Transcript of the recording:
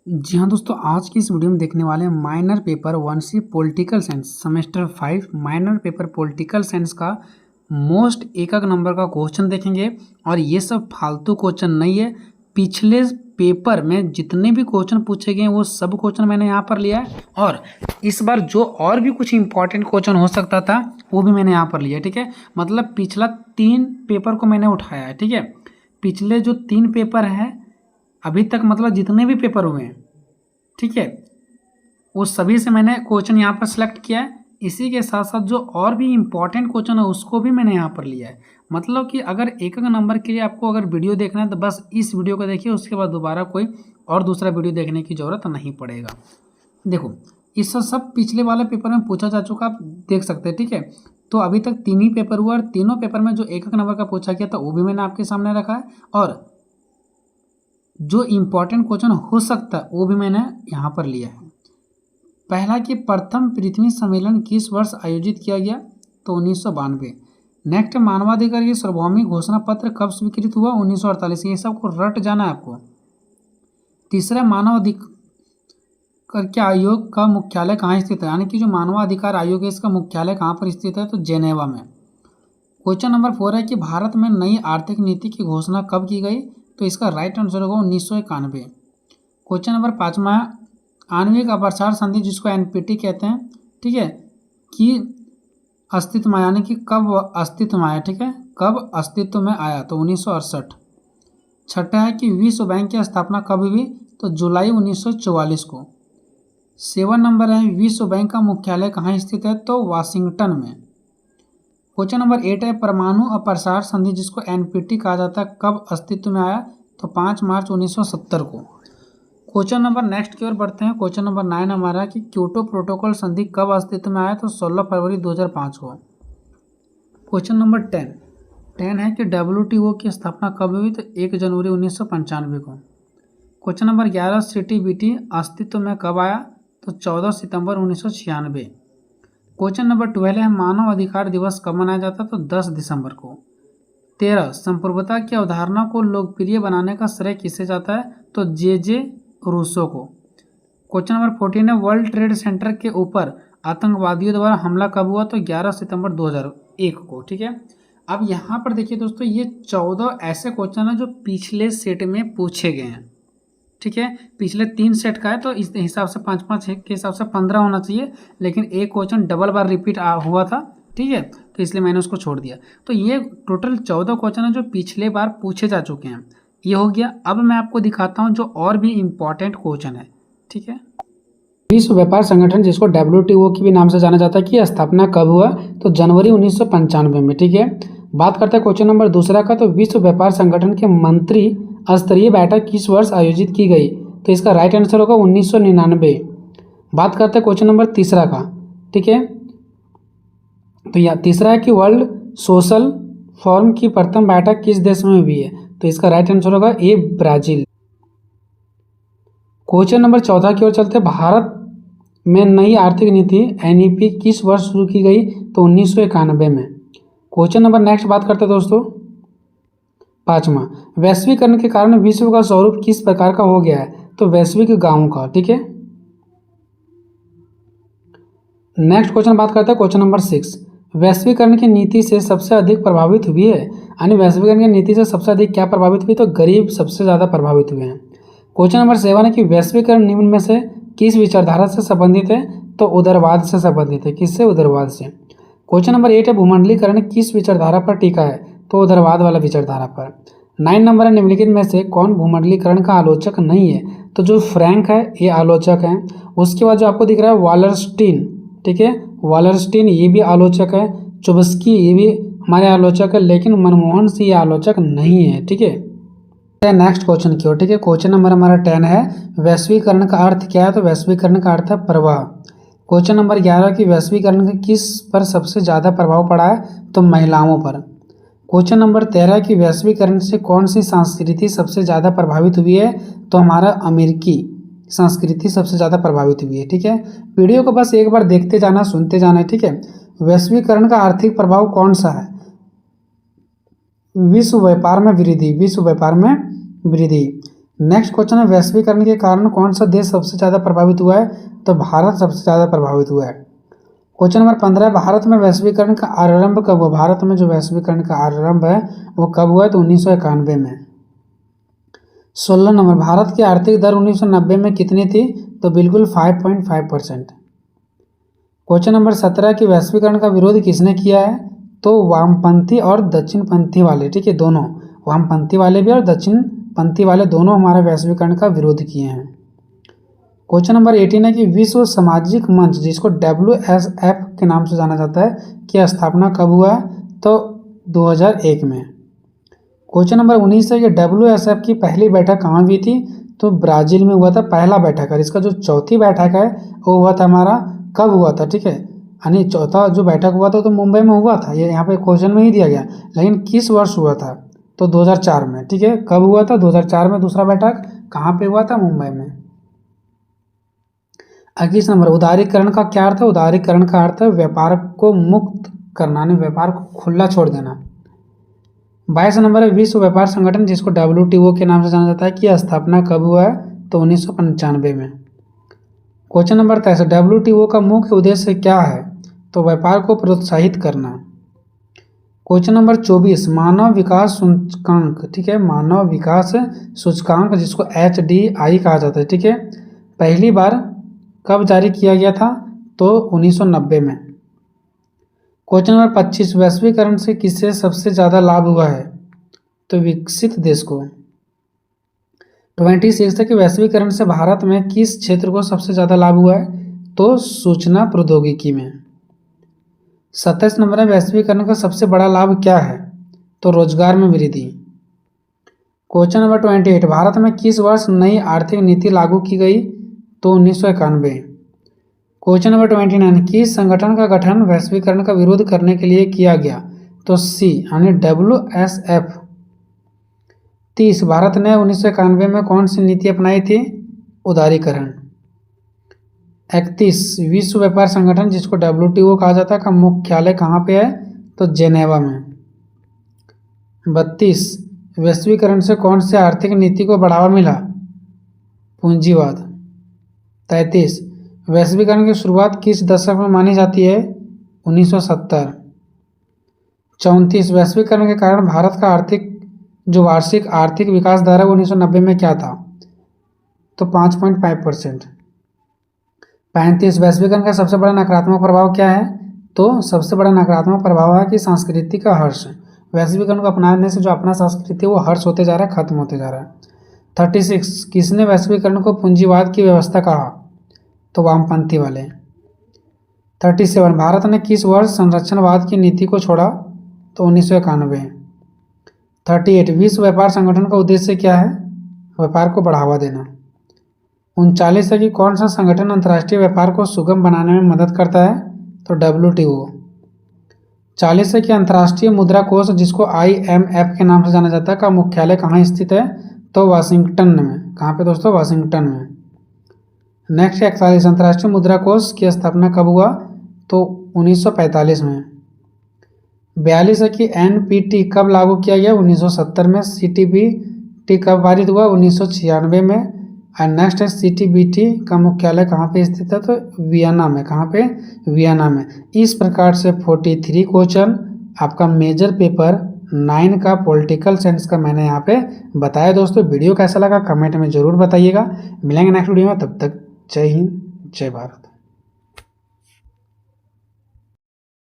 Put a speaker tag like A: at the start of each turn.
A: जी हाँ दोस्तों, आज की इस वीडियो में देखने वाले हैं minor paper 1C political science semester 5 minor paper political science का मोस्ट एक नंबर का क्वेश्चन देखेंगे। और ये सब फालतू क्वेश्चन नहीं है। पिछले पेपर में जितने भी क्वेश्चन पूछे गए वो सब क्वेश्चन मैंने यहाँ पर लिया है, और इस बार जो और भी कुछ इंपॉर्टेंट क्वेश्चन हो सकता था वो भी मैंने यहाँ पर लिया है। ठीक है, मतलब पिछला 3 पेपर को मैंने उठाया है। ठीक है, पिछले जो 3 पेपर हैं अभी तक, मतलब जितने भी पेपर हुए हैं, ठीक है, वो सभी से मैंने क्वेश्चन यहाँ पर सिलेक्ट किया है। इसी के साथ साथ जो और भी इम्पोर्टेंट क्वेश्चन है उसको भी मैंने यहाँ पर लिया है। मतलब कि अगर एक नंबर के लिए आपको अगर वीडियो देखना है तो बस इस वीडियो को देखिए, उसके बाद दोबारा कोई और दूसरा वीडियो देखने की ज़रूरत नहीं पड़ेगा। देखो, इस सब पिछले वाले पेपर में पूछा जा चुका, आप देख सकते हैं। ठीक है, तो अभी तक 3 ही पेपर हुआ और तीनों पेपर में जो एक नंबर का पूछा गया था वो भी मैंने आपके सामने रखा है, और जो इम्पोर्टेंट क्वेश्चन हो सकता है वो भी मैंने यहाँ पर लिया है। पहला कि प्रथम पृथ्वी सम्मेलन किस वर्ष आयोजित किया गया, तो 1992। नेक्स्ट, मानवाधिकार की सार्वभौमिक घोषणा पत्र कब स्वीकृत हुआ, 1948। ये सबको रट जाना है आपको। तीसरा, मानव अधिकार के आयोग का मुख्यालय कहाँ स्थित है, यानी कि जो मानवाधिकार आयोग है इसका मुख्यालय कहाँ पर स्थित है, तो जेनेवा में। क्वेश्चन नंबर 4 है कि भारत में नई आर्थिक नीति की घोषणा कब की गई, तो इसका राइट आंसर होगा 1991। क्वेश्चन नंबर 5वां, आणविक अपसार संधि जिसको एनपीटी कहते हैं, ठीक है, कि अस्तित्व में, यानी कि कब अस्तित्व में आया। ठीक है, कब अस्तित्व में आया, तो 1968। छठा है कि विश्व बैंक की स्थापना कब हुई, तो जुलाई 1944 को। 7 नंबर है, विश्व बैंक का मुख्यालय कहाँ स्थित है, तो वाशिंगटन में। क्वेश्चन नंबर 8 है, परमाणु अप्रसार संधि जिसको एनपीटी कहा जाता है कब अस्तित्व में आया, तो 5 मार्च 1970 को। क्वेश्चन नंबर नेक्स्ट की ओर बढ़ते हैं। क्वेश्चन नंबर 9 हमारा कि क्योटो प्रोटोकॉल संधि कब अस्तित्व में आया, तो 16 फरवरी 2005 को। क्वेश्चन नंबर 10 है कि WTO की स्थापना कब हुई, तो 1 जनवरी 1995 को। क्वेश्चन नंबर 11, CTBT अस्तित्व में कब आया, तो 14 सितंबर 1996। क्वेश्चन नंबर 12 है, मानव अधिकार दिवस कब मनाया जाता है, तो 10 दिसंबर को। 13, संप्रभुता की अवधारणा को लोकप्रिय बनाने का श्रेय किसे जाता है, तो जे रूसो को। क्वेश्चन नंबर 14 है, वर्ल्ड ट्रेड सेंटर के ऊपर आतंकवादियों द्वारा हमला कब हुआ, तो 11 सितंबर 2001 को। ठीक है, अब यहाँ पर देखिए दोस्तों, ये 14 ऐसे क्वेश्चन हैं जो पिछले सेट में पूछे गए हैं। ठीक है, पिछले 3 सेट का है तो इस हिसाब से 5-5 के हिसाब से 15 होना चाहिए, लेकिन एक क्वेश्चन डबल बार रिपीट हुआ था। ठीक है, तो इसलिए मैंने उसको छोड़ दिया। तो ये टोटल 14 क्वेश्चन है जो पिछले बार पूछे जा चुके हैं। ये हो गया। अब मैं आपको दिखाता हूँ जो और भी इम्पॉर्टेंट क्वेश्चन है। ठीक है, विश्व व्यापार संगठन जिसको WTO की भी नाम से जाना जाता है की स्थापना कब हुआ, तो जनवरी 1995 में। ठीक है, बात करते हैं क्वेश्चन नंबर दूसरा का, तो विश्व व्यापार संगठन के मंत्री स्तरीय बैठक किस वर्ष आयोजित की गई, तो इसका राइट आंसर होगा 1999। बात करते हैं क्वेश्चन नंबर तीसरा का। ठीक है, तो यह तीसरा है कि वर्ल्ड सोशल फोरम की प्रथम बैठक किस देश में हुई है, तो इसका राइट आंसर होगा ए, ब्राजील। क्वेश्चन नंबर 14 की ओर चलते हैं, भारत में नई आर्थिक नीति NEP किस वर्ष शुरू की गई, तो 1991 में। क्वेश्चन नंबर नेक्स्ट बात करते हैं दोस्तों 5वां, वैश्वीकरण के कारण विश्व का स्वरूप किस प्रकार का हो गया है, तो वैश्विक गांवों का। ठीक है, नेक्स्ट क्वेश्चन बात करते हैं क्वेश्चन नंबर 6, वैश्वीकरण की नीति से सबसे अधिक प्रभावित हुई है, यानी वैश्वीकरण की नीति से सबसे अधिक क्या प्रभावित हुई, तो गरीब सबसे ज़्यादा प्रभावित हुए हैं। क्वेश्चन नंबर 7 है कि वैश्वीकरण निम्न में से किस विचारधारा से संबंधित है, तो उदारवाद से संबंधित है। किससे, उदारवाद से। क्वेश्चन नंबर 8 है, भूमंडलीकरण किस विचारधारा पर टिका है, तो उदारवाद वाला विचारधारा पर। 9 नंबर है, निम्नलिखित में से कौन भूमंडलीकरण का आलोचक नहीं है, तो जो फ्रैंक है ये आलोचक है। उसके बाद जो आपको दिख रहा है वालरस्टीन, ठीक है, वालरस्टीन ये भी आलोचक है। चुबस्की ये भी हमारे आलोचक है, लेकिन मनमोहन सिंह ये आलोचक नहीं है। ठीक है, नेक्स्ट क्वेश्चन की ओर। ठीक है, क्वेश्चन नंबर हमारा 10 है, वैश्वीकरण का अर्थ क्या है, तो वैश्वीकरण का अर्थ है प्रवाह। क्वेश्चन नंबर 11 की वैश्वीकरण का किस पर सबसे ज़्यादा प्रभाव पड़ा है, तो महिलाओं पर। क्वेश्चन नंबर 13 की वैश्वीकरण से कौन सी संस्कृति सबसे ज़्यादा प्रभावित हुई है, तो हमारा अमेरिकी संस्कृति सबसे ज़्यादा प्रभावित हुई है। ठीक है, वीडियो को बस एक बार देखते जाना, सुनते जाना है। ठीक है, वैश्वीकरण का आर्थिक प्रभाव कौन सा है, विश्व व्यापार में वृद्धि, विश्व व्यापार में वृद्धि। नेक्स्ट क्वेश्चन है, वैश्वीकरण के कारण कौन सा देश सबसे ज़्यादा प्रभावित हुआ है? तो भारत सबसे ज़्यादा प्रभावित हुआ है। क्वेश्चन नंबर 15 है, भारत में वैश्वीकरण का आरंभ कब हुआ? भारत में जो वैश्वीकरण का आरंभ है वो कब हुआ है? तो 1991 में। 16 नंबर, भारत की आर्थिक दर 1990 में कितनी थी? तो बिल्कुल 5.5%। क्वेश्चन नंबर 17 की वैश्वीकरण का विरोध किसने किया है? तो वामपंथी और दक्षिणपंथी वाले, ठीक है, दोनों, वामपंथी वाले भी और दक्षिणपंथी वाले दोनों हमारे वैश्वीकरण का विरोध किए हैं। क्वेश्चन नंबर 18 है कि विश्व सामाजिक मंच, जिसको WSF के नाम से जाना जाता है, की स्थापना कब हुआ है? तो 2001 में। क्वेश्चन नंबर 19 है कि WSF की पहली बैठक कहाँ हुई थी? तो ब्राज़ील में हुआ था पहला बैठक। और इसका जो चौथी बैठक है वो हुआ था हमारा, कब हुआ था, ठीक है, यानी चौथा जो बैठक हुआ था तो मुंबई में हुआ था, ये यहाँ पे क्वेश्चन में ही दिया गया, लेकिन किस वर्ष हुआ था? तो 2004 में, ठीक है, कब हुआ था? 2004 में दूसरा बैठक कहाँ पे हुआ था? मुंबई में। 21 नंबर, उदारीकरण का क्या अर्थ है? उदारीकरण का अर्थ है व्यापार को मुक्त करना, यानी व्यापार को खुला छोड़ देना। 22 नंबर है, विश्व व्यापार संगठन, जिसको WTO के नाम से जाना जाता है, की स्थापना कब हुआ है? तो 1995 में। क्वेश्चन नंबर 23, WTO का मुख्य उद्देश्य क्या है? तो व्यापार को प्रोत्साहित करना। क्वेश्चन नंबर 24, मानव विकास सूचकांक, ठीक है, मानव विकास सूचकांक, जिसको HDI कहा जाता है, ठीक है, पहली बार कब जारी किया गया था? तो 1990 में। क्वेश्चन नंबर 25, वैश्वीकरण से किससे सबसे ज़्यादा लाभ हुआ है? तो विकसित देश को। 26 है कि वैश्वीकरण से भारत में किस क्षेत्र को सबसे ज़्यादा लाभ हुआ है? तो सूचना प्रौद्योगिकी में। 27 नंबर है, वैश्वीकरण का सबसे बड़ा लाभ क्या है? तो रोजगार में वृद्धि। क्वेश्चन नंबर 28, भारत में किस वर्ष नई आर्थिक नीति लागू की गई? तो 1991। क्वेश्चन नंबर 29, किस संगठन का गठन वैश्वीकरण का विरोध करने के लिए किया गया? तो C, यानी WSF। 30, भारत ने 1991 में कौन सी नीति अपनाई थी? उदारीकरण। 31, विश्व व्यापार संगठन, जिसको WTO कहा जाता है, का मुख्यालय कहाँ पे है? तो जेनेवा में। 32, वैश्वीकरण से कौन से आर्थिक नीति को बढ़ावा मिला? पूंजीवाद। 33, वैश्वीकरण की शुरुआत किस दशक में मानी जाती है? 1970। 34, वैश्वीकरण के कारण भारत का जो वार्षिक आर्थिक विकास दर है 1990 में क्या था? तो 5.5%। 35, वैश्वीकरण का सबसे बड़ा नकारात्मक प्रभाव क्या है? तो सबसे बड़ा नकारात्मक प्रभाव है कि सांस्कृतिक का हर्ष, वैश्वीकरण को अपनाने से जो अपना संस्कृति वो हर्ष होते जा रहा है, खत्म होते जा रहा है। 36, किसने वैश्वीकरण को पूंजीवाद की व्यवस्था कहा? तो वामपंथी वाले। 37, भारत ने किस वर्ष संरक्षणवाद की नीति को छोड़ा? तो 1991। 38, विश्व व्यापार संगठन का उद्देश्य क्या है? व्यापार को बढ़ावा देना। 39 है कि कौन सा संगठन अंतर्राष्ट्रीय व्यापार को सुगम बनाने में मदद करता है? तो WTO। 40 है कि अंतर्राष्ट्रीय मुद्रा कोष, जिसको IMF के नाम से जाना जाता है, का मुख्यालय कहाँ स्थित है? तो वाशिंगटन में। कहाँ पे दोस्तों? वाशिंगटन में। नेक्स्ट 41, अंतर्राष्ट्रीय मुद्रा कोष की स्थापना कब हुआ? तो 1945 में। 42 है कि NPT कब लागू किया गया? 1970 में। CTBT कब पारित हुआ? 1996 में। और नेक्स्ट है CTBT का मुख्यालय कहाँ पे स्थित है? तो वियना में। कहाँ पे? वियना में। इस प्रकार से 43 क्वेश्चन आपका मेजर पेपर 9 का पॉलिटिकल साइंस का मैंने यहाँ पे बताया। दोस्तों वीडियो कैसा लगा कमेंट में ज़रूर बताइएगा। मिलेंगे नेक्स्ट वीडियो में, तब तक जय हिंद जय भारत।